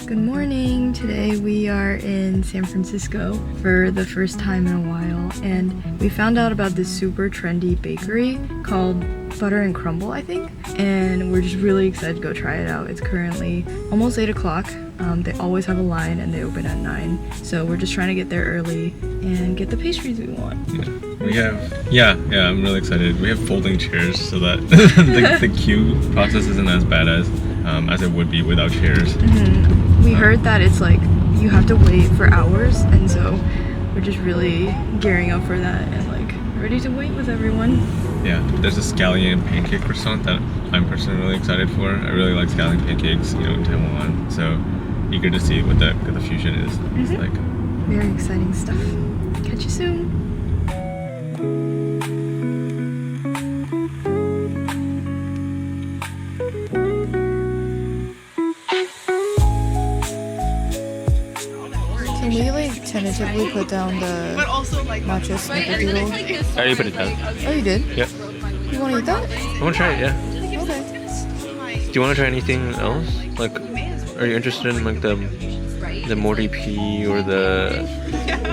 Good morning! Today we are in San Francisco for the first time in a while, and we found out about this super trendy bakery called Butter Crumble, I think, and we're just really excited to go try it out. It's currently almost 8 o'clock. They always have a line and they open at 9, so we're just trying to get there early and get the pastries we want. I'm really excited. We have folding chairs so that the queue process isn't as bad as it would be without chairs. We heard that it's like you have to wait for hours, and so we're just really gearing up for that and like ready to wait with everyone. Yeah, there's a scallion pancake croissant that I'm personally really excited for. I really like scallion pancakes, in Taiwan, so eager to see what the fusion is like. Very exciting stuff. Catch you soon. Can we like tentatively put down the matcha snickerdoodle? I already put it down. Oh, you did? Yeah. You want to eat that? I want to try it, yeah. Okay. Do you want to try anything else? Like, are you interested in like the Morty P or the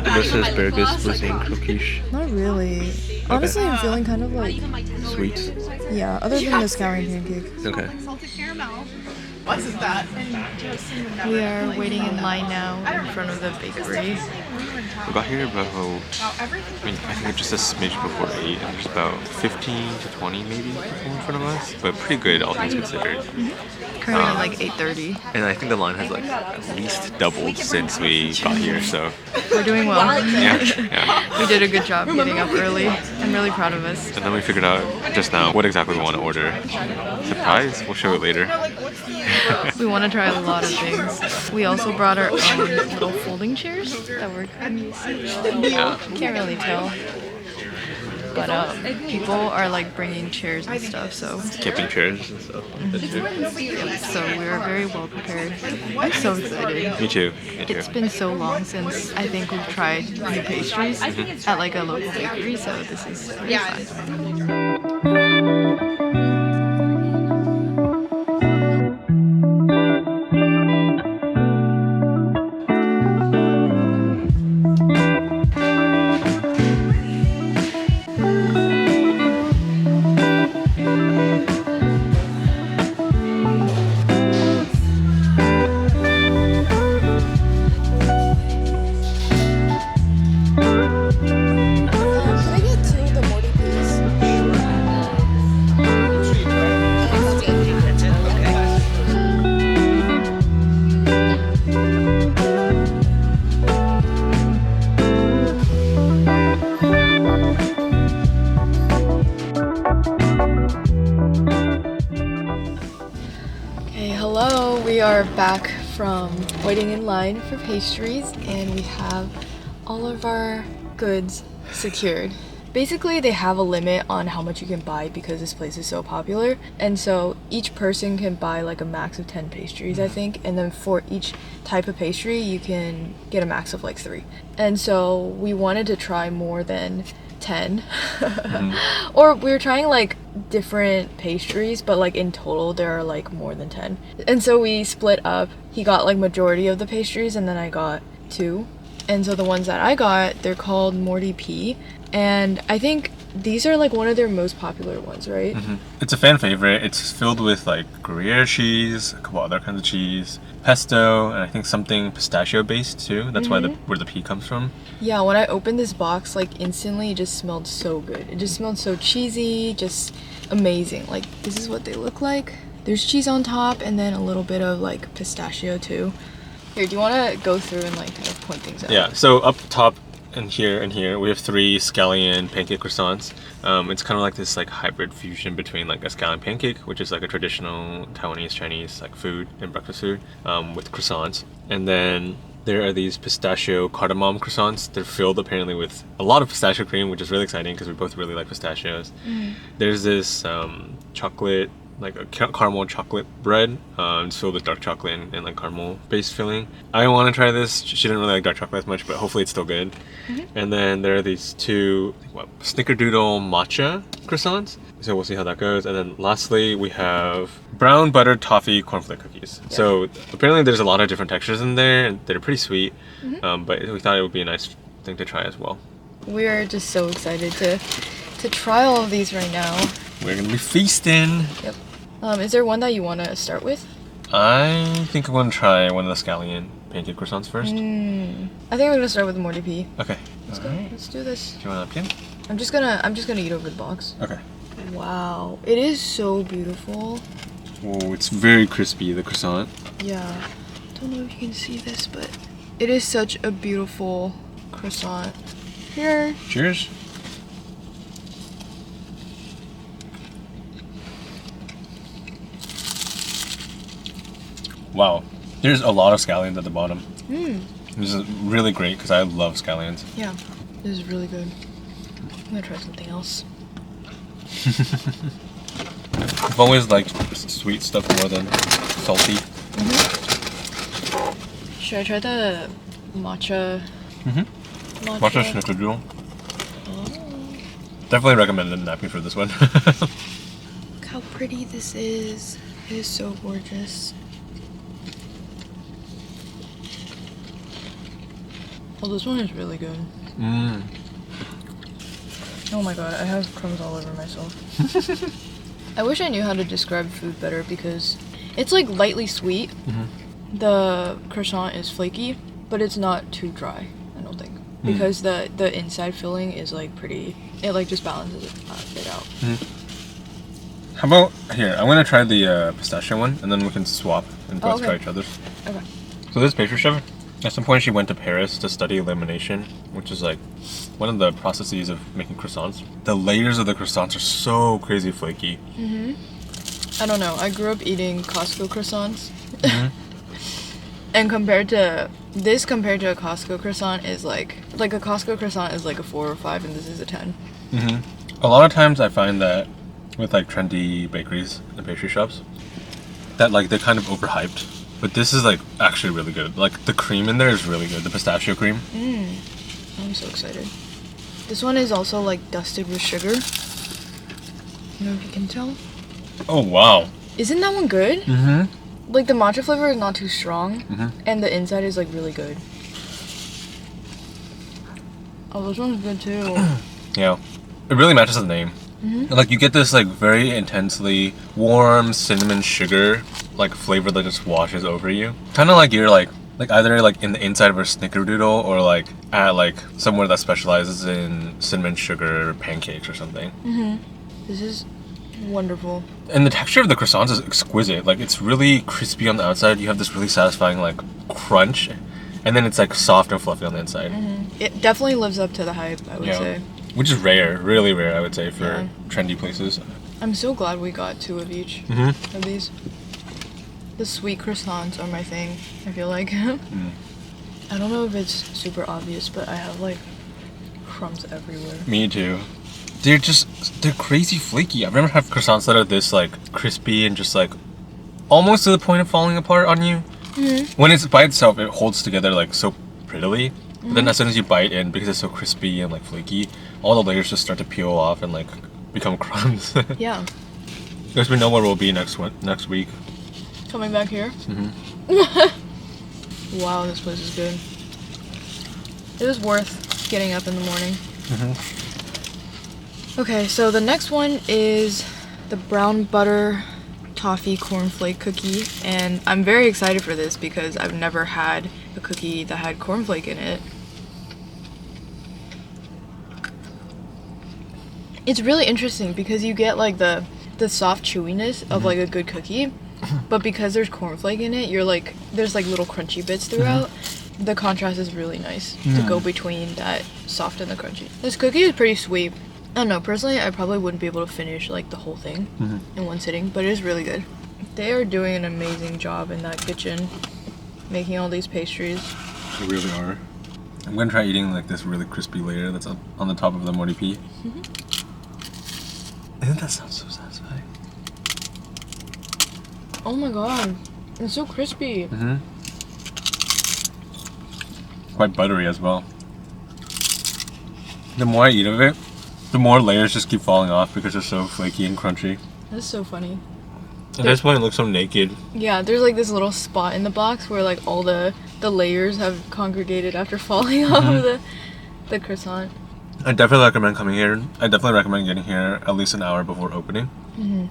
versus Asparagus Blazing cookies? Not really. Honestly, I'm feeling kind of like Sweets? yeah, other than the scouring pancake. Okay. What's that? We are waiting in line now in front of the bakery. We got here about, I think just a smidge before 8, and there's about 15 to 20 maybe people in front of us, but pretty good all things considered. Currently at like 8:30. And I think the line has like at least doubled since we got here, so We're doing well. yeah. We did a good job getting up early. I'm really proud of us. And then we figured out just now what exactly we want to order. Surprise, we'll show it later. We want to try a lot of things. We also brought our own little folding chairs that work. Yeah. Can't really tell. But people are like bringing chairs and stuff, so Camping chairs and stuff. yeah, so we're very well prepared. I'm so excited. Me too. It's been so long since I think we've tried new pastries at like a local bakery, so this is really fun. Hello, we are back from waiting in line for pastries, and we have all of our goods secured. Basically, they have a limit on how much you can buy because this place is so popular, and so each person can buy like a max of 10 pastries, I think, and then for each type of pastry you can get a max of like 3. And so we wanted to try more than 10 or we were trying like different pastries, but like in total there are like more than 10, and so we split up. He got like majority of the pastries and then I got 2, and so the ones that I got, they're called Morty P, and I think these are like one of their most popular ones, right? It's a fan favorite. It's filled with like Gruyere cheese, a couple other kinds of cheese, pesto, and I think something pistachio based too. That's where the P comes from. Yeah, when I opened this box, like instantly it just smelled so good. It just smelled so cheesy, just amazing. Like this is what they look like. There's cheese on top and then a little bit of like pistachio too. Here, do you want to go through and like kind of point things out? Yeah, so up top and here we have 3 scallion pancake croissants. It's kind of like this like hybrid fusion between like a scallion pancake, which is like a traditional Taiwanese Chinese like food and breakfast food, with croissants, and then there are these pistachio cardamom croissants. They're filled apparently with a lot of pistachio cream, which is really exciting because we both really like pistachios. There's this chocolate like a caramel chocolate bread. It's filled with dark chocolate and like caramel based filling. I want to try this. She didn't really like dark chocolate as much, but hopefully it's still good. And then there are these two snickerdoodle matcha croissants. So we'll see how that goes. And then lastly, we have brown butter toffee cornflake cookies. Yeah. So apparently there's a lot of different textures in there, and they're pretty sweet. But we thought it would be a nice thing to try as well. We are just so excited to try all of these right now. We're gonna be feasting. Yep. Is there one that you want to start with? I think I'm gonna try one of the scallion pancake croissants first. I think we're gonna start with the Morty P. Okay. Let's go. Let's do this. Do you want a napkin? I'm just gonna eat over the box. Okay. Wow, it is so beautiful. Whoa, it's very crispy, the croissant. Yeah. Don't know if you can see this, but it is such a beautiful croissant. Here. Cheers. Wow, there's a lot of scallions at the bottom. This is really great because I love scallions. Yeah, this is really good. I'm gonna try something else. I've always liked sweet stuff more than salty. Should I try the matcha? Matcha snickerdoodle. Definitely recommend a napkin for this one. Look how pretty this is. It is so gorgeous. Oh, this one is really good. Oh my god, I have crumbs all over myself. I wish I knew how to describe food better because it's like lightly sweet. The croissant is flaky, but it's not too dry, I don't think. Because the inside filling is like pretty, it like just balances it out. How about, here, I'm gonna try the pistachio one and then we can swap and both try each other's. Okay. So this pastry chef, at some point she went to Paris to study lamination, which is like one of the processes of making croissants. The layers of the croissants are so crazy flaky. I don't know, I grew up eating Costco croissants. And compared to a Costco croissant is like a Costco croissant is like a 4 or 5 and this is a 10. A lot of times I find that with like trendy bakeries and pastry shops, that like they're kind of overhyped. But this is like actually really good. Like the cream in there is really good, the pistachio cream. I'm so excited. This one is also like dusted with sugar. I don't know if you can tell. Oh wow. Isn't that one good? Like the matcha flavor is not too strong, and the inside is like really good. Oh, this one's good too. Yeah, it really matches the name. Like you get this like very intensely warm cinnamon sugar like flavor that just washes over you. Kind of like you're like either like in the inside of a snickerdoodle or like at like somewhere that specializes in cinnamon sugar pancakes or something. This is wonderful. And the texture of the croissants is exquisite. Like it's really crispy on the outside. You have this really satisfying like crunch, and then it's like soft and fluffy on the inside. It definitely lives up to the hype, I would say. Which is rare, really rare, I would say, for trendy places. I'm so glad we got 2 of each of these. The sweet croissants are my thing, I feel like. I don't know if it's super obvious, but I have like crumbs everywhere. Me too. They're crazy flaky. I've never had croissants that are this like crispy and just like almost to the point of falling apart on you. When it's by itself, it holds together like so prettily. But then as soon as you bite in, because it's so crispy and like flaky, all the layers just start to peel off and like become crumbs. Yeah. Guess we know where we'll be next week. Coming back here? Wow, this place is good. It was worth getting up in the morning. Okay, so the next one is the brown butter toffee cornflake cookie, and I'm very excited for this because I've never had a cookie that had cornflake in it. It's really interesting because you get like the soft chewiness of like a good cookie, but because there's cornflake in it, you're like there's like little crunchy bits throughout. The contrast is really nice to go between that soft and the crunchy. This cookie is pretty sweet. I don't know, personally I probably wouldn't be able to finish like the whole thing in one sitting, but it is really good. They are doing an amazing job in that kitchen making all these pastries. They really are. I'm gonna try eating like this really crispy layer that's up on the top of the Morty P. Doesn't that sound so satisfying? Oh my god. It's so crispy. Mm-hmm. Quite buttery as well. The more I eat of it, the more layers just keep falling off because they're so flaky and crunchy. That's so funny. At this point, it looks so naked. Yeah, there's like this little spot in the box where like all the layers have congregated after falling off of the croissant. I definitely recommend coming here. I definitely recommend getting here at least an hour before opening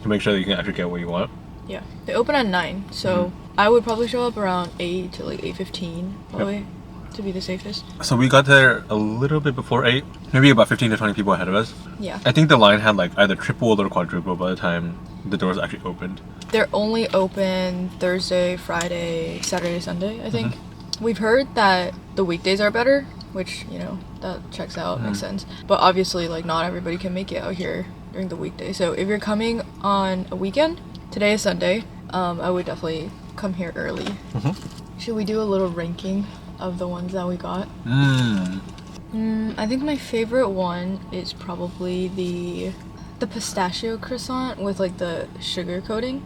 to make sure that you can actually get what you want. Yeah, they open at 9, so I would probably show up around 8 to like 8:15 probably to be the safest. So we got there a little bit before 8, maybe about 15 to 20 people ahead of us. Yeah. I think the line had like either triple or quadruple by the time the doors actually opened. They're only open Thursday, Friday, Saturday, Sunday, I think. We've heard that the weekdays are better, which, you know, that checks out, makes sense. But obviously, like, not everybody can make it out here during the weekday. So if you're coming on a weekend, today is Sunday, I would definitely come here early. Should we do a little ranking of the ones that we got? I think my favorite one is probably the pistachio croissant with like the sugar coating.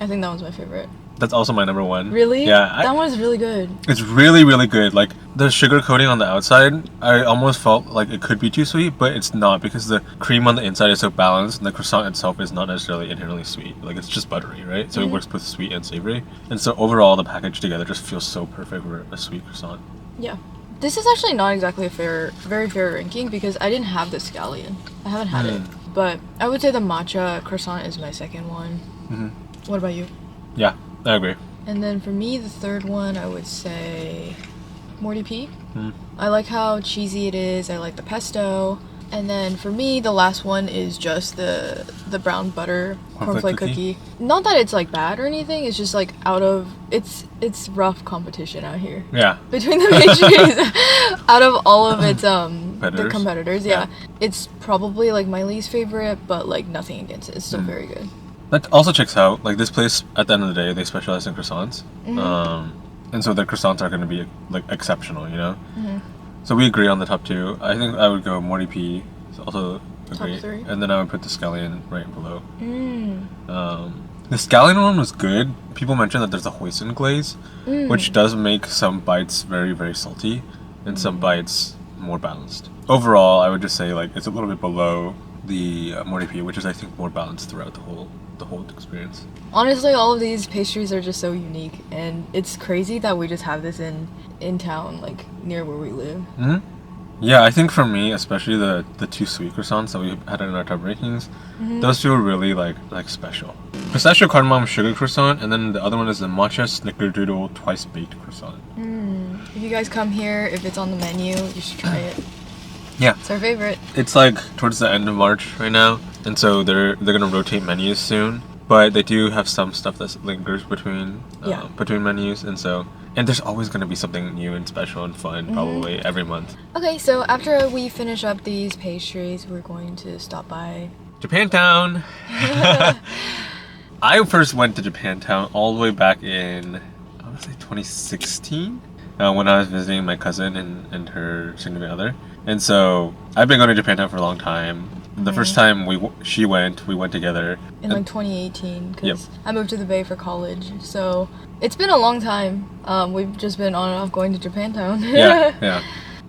I think that one's my favorite. That's also my number one. Really? Yeah. That one is really good. It's really, really good. Like, the sugar coating on the outside, I almost felt like it could be too sweet, but it's not because the cream on the inside is so balanced and the croissant itself is not necessarily inherently sweet. Like, it's just buttery, right? So it works both sweet and savory. And so overall, the package together just feels so perfect for a sweet croissant. Yeah. This is actually not exactly a very fair ranking because I didn't have the scallion. I haven't had it. But I would say the matcha croissant is my second one. What about you? Yeah, I agree. And then for me, the third one, I would say Morty P. I like how cheesy it is. I like the pesto. And then for me, the last one is just the brown butter cornflake cookie. Not that it's like bad or anything. It's just like it's rough competition out here. Yeah. Between the pastries, out of all of its the competitors, yeah, it's probably like my least favorite, but like nothing against it. It's still very good. That also checks out. Like, this place, at the end of the day, they specialize in croissants. And so their croissants are going to be like exceptional, you know? So we agree on the top two. I think I would go Morty P. Also agree. Top three. And then I would put the scallion right below. The scallion one was good. People mentioned that there's a hoisin glaze, which does make some bites very, very salty, and some bites more balanced. Overall, I would just say like it's a little bit below the Morty P, which is I think more balanced throughout the whole experience. Honestly, all of these pastries are just so unique, and it's crazy that we just have this in town, like near where we live. Yeah, I think for me, especially the two sweet croissants that we had in our top rankings, those two are really like special. Pistachio cardamom sugar croissant, and then the other one is the matcha snickerdoodle twice baked croissant. If you guys come here, if it's on the menu, you should try it. Yeah, It's our favorite. it's like towards the end of March right now, and so they're gonna rotate menus soon. But they do have some stuff that lingers between menus, and there's always gonna be something new and special and fun probably every month. Okay, so after we finish up these pastries, we're going to stop by Japantown. I first went to Japantown all the way back in, I want to say 2016, when I was visiting my cousin and her significant other. And so I've been going to Japantown for a long time. The first time we went together. In like 2018, because I moved to the Bay for college. So it's been a long time. We've just been on and off going to Japantown. Yeah.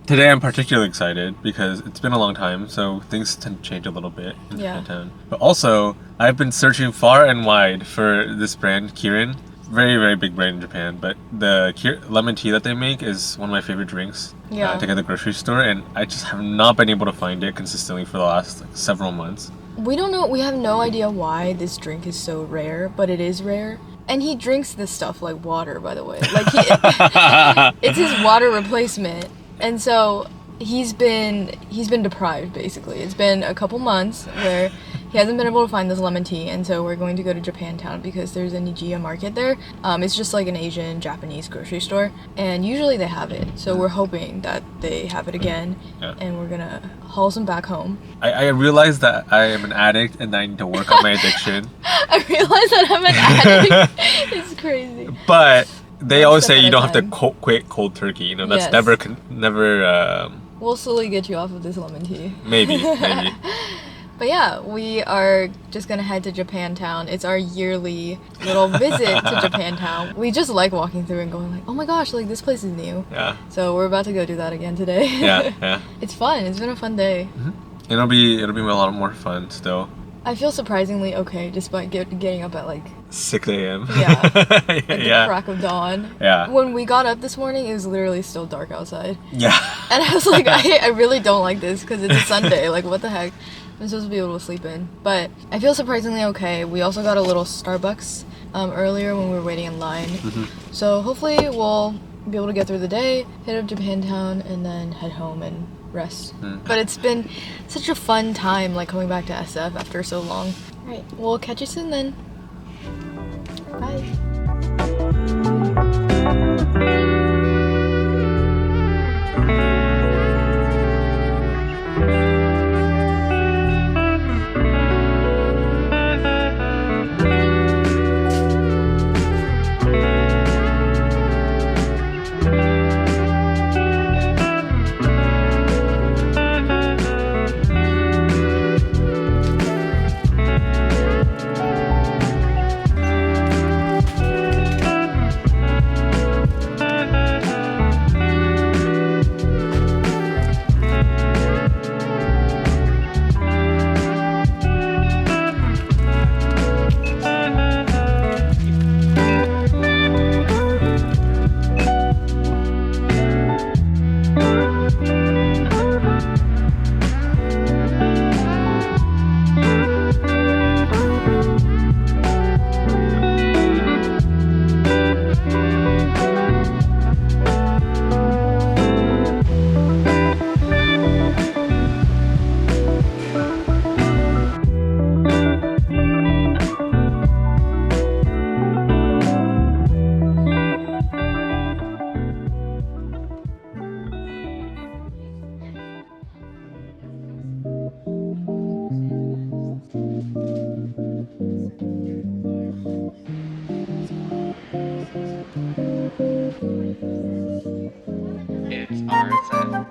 Today I'm particularly excited because it's been a long time, so things tend to change a little bit in Japantown. But also, I've been searching far and wide for this brand, Kirin. Very, very big brand in Japan, but the lemon tea that they make is one of my favorite drinks to get at the grocery store, and I just have not been able to find it consistently for the last several months. We don't know, we have no idea why this drink is so rare, but it is rare. And he drinks this stuff like water, by the way. Like it's his water replacement. And so he's been deprived, basically. It's been a couple months where he hasn't been able to find this lemon tea, and so we're going to go to Japantown because there's a Nijiya market there. It's just like an Asian, Japanese grocery store, and usually they have it. So we're hoping that they have it again, and we're gonna haul some back home. I realize that I am an addict and I need to work on my addiction. I realize that I'm an addict. It's crazy. But they always say step at you a don't have to time. quit cold turkey. You know, that's Yes. never. We'll slowly get you off of this lemon tea. Maybe. But yeah, we are just gonna head to Japantown. It's our yearly little visit to Japantown. We just like walking through and going like, oh my gosh, like this place is new. Yeah. So we're about to go do that again today. Yeah. It's fun. It's been a fun day. It'll be a lot more fun still. I feel surprisingly okay despite getting up at like 6 a.m. Yeah. At the Yeah. crack of dawn. Yeah. When we got up this morning, it was literally still dark outside. Yeah. And I was like, I really don't like this because it's a Sunday. Like, what the heck? I'm supposed to be able to sleep in. But I feel surprisingly okay. We also got a little Starbucks earlier when we were waiting in line. So hopefully we'll be able to get through the day, hit up Japantown, and then head home and rest. But it's been such a fun time, like coming back to SF after so long. Alright, we'll catch you soon then. Bye. It's our set.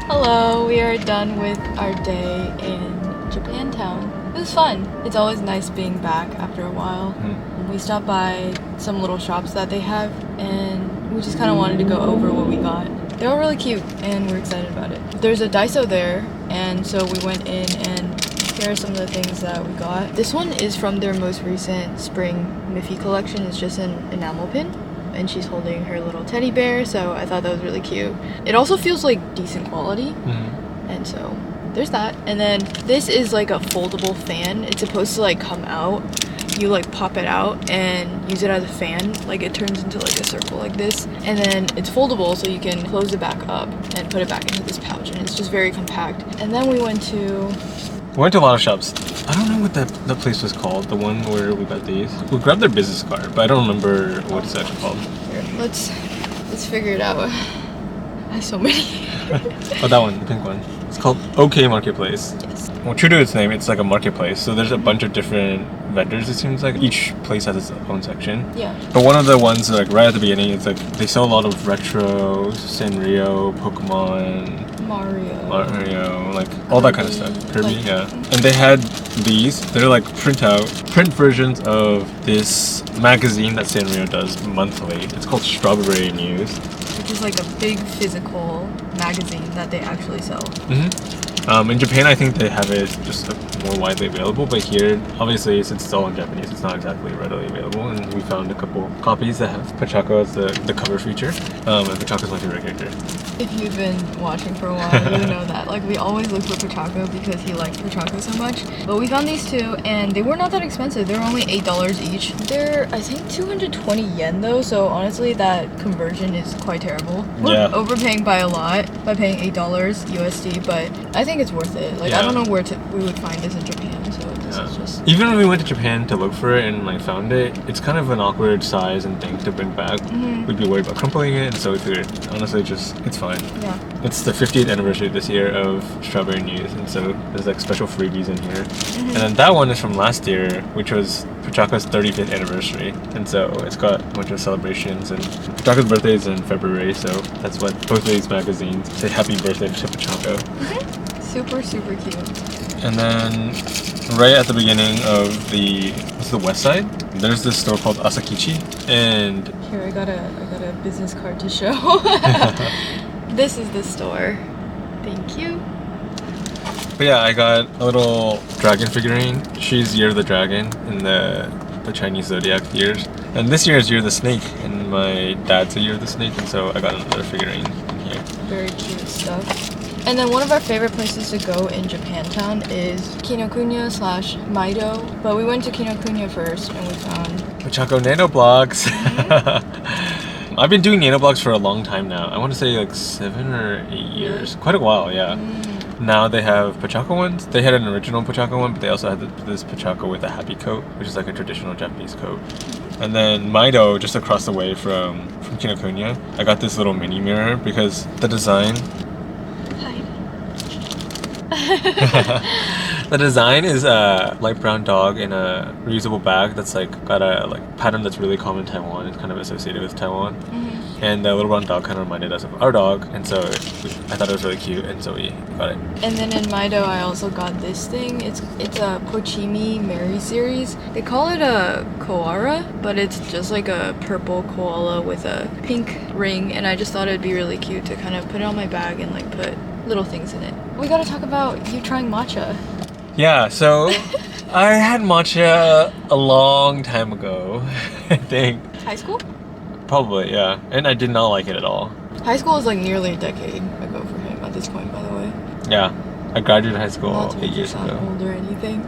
Hello, we are done with our day in Japantown. It was fun. It's always nice being back after a while. We stopped by some little shops that they have and we just kind of wanted to go over what we got. They're all really cute and we're excited about it. There's a Daiso there and so we went in and here are some of the things that we got. This one is from their most recent spring Miffy collection. It's just an enamel pin. And she's holding her little teddy bear, so I thought that was really cute. It also feels like decent quality, and so there's that. And then this is like a foldable fan. It's supposed to like come out, you like pop it out and use it as a fan. Like it turns into like a circle like this, and then it's foldable, so you can close it back up and put it back into this pouch, and it's just very compact. And then we went to a lot of shops. I don't know what that place was called, the one where we got these. We grabbed their business card, but I don't remember what it's actually called. Here, let's figure it out. I have so many. Oh, that one, the pink one. It's called OK Marketplace. Yes. Well, true to its name, it's like a marketplace. So there's a bunch of different vendors, it seems like. Each place has its own section. Yeah. But one of the ones, like right at the beginning, it's like they sell a lot of retro, Sanrio, Pokemon, Mario, like all that kind of stuff. Kirby, like, yeah. And they had these. They're like print versions of this magazine that Sanrio does monthly. It's called Strawberry News. Which is like a big physical magazine that they actually sell. In Japan, I think they have it just more widely available, but here, obviously, since it's all in Japanese, it's not exactly readily available. And we found a couple copies that have Pachako as the cover feature. And Pachako's my favorite character. If you've been watching for a while, you know that. Like, we always look for Pachako because he liked Pachako so much. But we found these two, and they were not that expensive. They were only $8 each. They're, I think, 220 yen though, so honestly, that conversion is quite terrible. We're overpaying by a lot by paying $8 USD, but I think it's worth it. Like, I don't know where we would find this in Japan, so this is just... Even when we went to Japan to look for it and like found it, it's kind of an awkward size and thing to bring back. We'd be worried about crumpling it, and so we figured, honestly, it's fine. Yeah. It's the 50th anniversary this year of Strawberry News, and so there's like special freebies in here. And then that one is from last year, which was Pachako's 35th anniversary, and so it's got a bunch of celebrations, and Pachako's birthday is in February, so that's what both of these magazines say happy birthday to Pachako. Super, super cute. And then right at the beginning of the west side, there's this store called Asakichi, and here I got a business card to show. This is the store. Thank you. But yeah, I got a little dragon figurine. She's Year of the Dragon in the Chinese zodiac years. And this year is Year of the Snake, and my dad's a Year of the Snake, and so I got another figurine in here. Very cute stuff. And then one of our favorite places to go in Japantown is Kinokuniya / Maido. But we went to Kinokuniya first, and we found Pachako Nanoblogs. I've been doing nanoblogs for a long time now. I want to say like 7 or 8 years. Quite a while, yeah. Now they have Pachako ones. They had an original Pachako one, but they also had this Pachako with a happy coat, which is like a traditional Japanese coat. And then Maido, just across the way from Kinokuniya, I got this little mini mirror because the design... The design is a light brown dog in a reusable bag that's like got a like pattern that's really common in Taiwan. It's kind of associated with Taiwan. And the little brown dog kind of reminded us of our dog, and so I thought it was really cute, and so we got it. And then in Maido, I also got this thing. It's a Pochimi Mary series. They call it a koala, but it's just like a purple koala with a pink ring, and I just thought it'd be really cute to kind of put it on my bag and like put little things in it. We gotta talk about you trying matcha. Yeah, so I had matcha a long time ago, I think. High school? Probably, yeah. And I did not like it at all. High school is like nearly a decade ago for him at this point, by the way. Yeah, I graduated high school Not to 8 make you years sound ago. old or anything.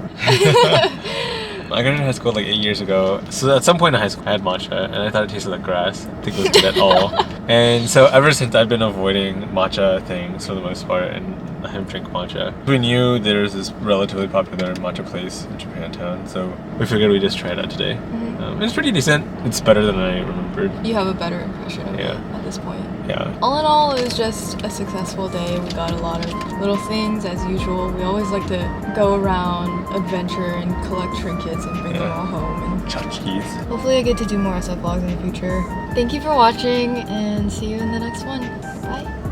I graduated high school like 8 years ago. So at some point in high school, I had matcha, and I thought it tasted like grass. I didn't think it was good at all. And so ever since, I've been avoiding matcha things for the most part, and I haven't drank matcha. We knew there's this relatively popular matcha place in Japantown, so we figured we'd just try it out today. It's pretty decent. It's better than I remembered. You have a better impression of it at this point. Yeah. All in all, it was just a successful day. We got a lot of little things as usual. We always like to go around, adventure, and collect trinkets and bring them all home. And tchotchkes. hopefully I get to do more SF vlogs in the future. Thank you for watching, and see you in the next one. Bye.